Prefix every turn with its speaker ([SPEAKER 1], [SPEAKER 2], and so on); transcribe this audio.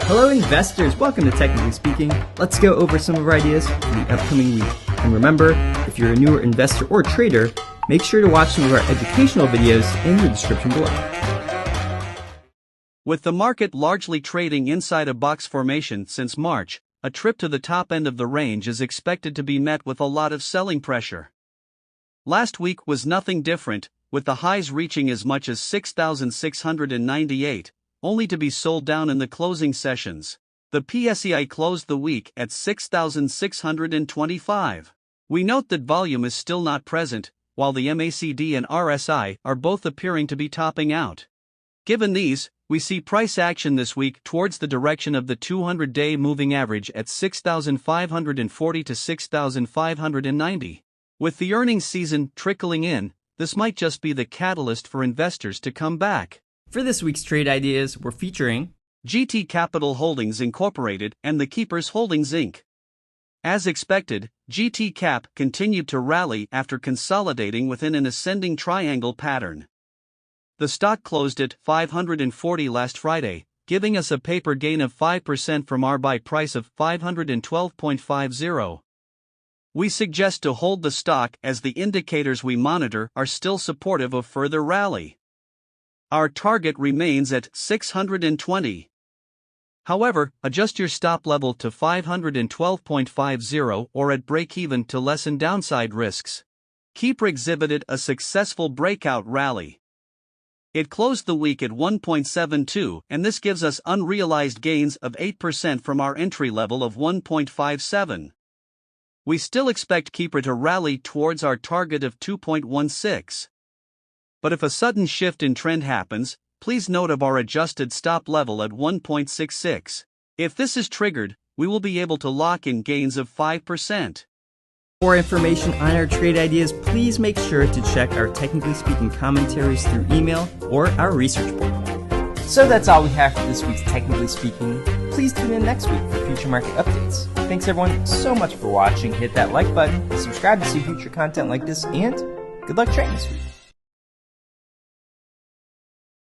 [SPEAKER 1] Hello investors, welcome to Technically Speaking. Let's go over some of our ideas for the upcoming week. And remember, if you're a newer investor or trader, make sure to watch some of our educational videos in the description below.
[SPEAKER 2] With the market largely trading inside a box formation since March, a trip to the top end of the range is expected to be met with a lot of selling pressure. Last week was nothing different, with the highs reaching as much as 6,698, only to be sold down in the closing sessions. The PSEi closed the week at 6,625. We note that volume is still not present, while the MACD and RSI are both appearing to be topping out. Given these, we see price action this week towards the direction of the 200-day moving average at 6,540 to 6,590. With the earnings season trickling in, this might just be the catalyst for investors to come back.
[SPEAKER 1] For this week's trade ideas, we're featuring
[SPEAKER 2] GT Capital Holdings Incorporated and the KEEPR Holdings Inc. As expected, GTCAP continued to rally after consolidating within an ascending triangle pattern. The stock closed at 540 last Friday, giving us a paper gain of 5% from our buy price of 512.50. We suggest to hold the stock as the indicators we monitor are still supportive of further rally. Our target remains at 620. However, adjust your stop level to 512.50 or at break-even to lessen downside risks. KEEPR exhibited a successful breakout rally. It closed the week at 1.72, and this gives us unrealized gains of 8% from our entry level of 1.57. We still expect KEEPR to rally towards our target of 2.16. But if a sudden shift in trend happens, please note of our adjusted stop level at 1.66. If this is triggered, we will be able to lock in gains of 5%.
[SPEAKER 1] For more information on our trade ideas, please make sure to check our Technically Speaking commentaries through email or our research board. So that's all we have for this week's Technically Speaking. Please tune in next week for future market updates. Thanks everyone so much for watching. Hit that like button, subscribe to see future content like this, and good luck trading this week.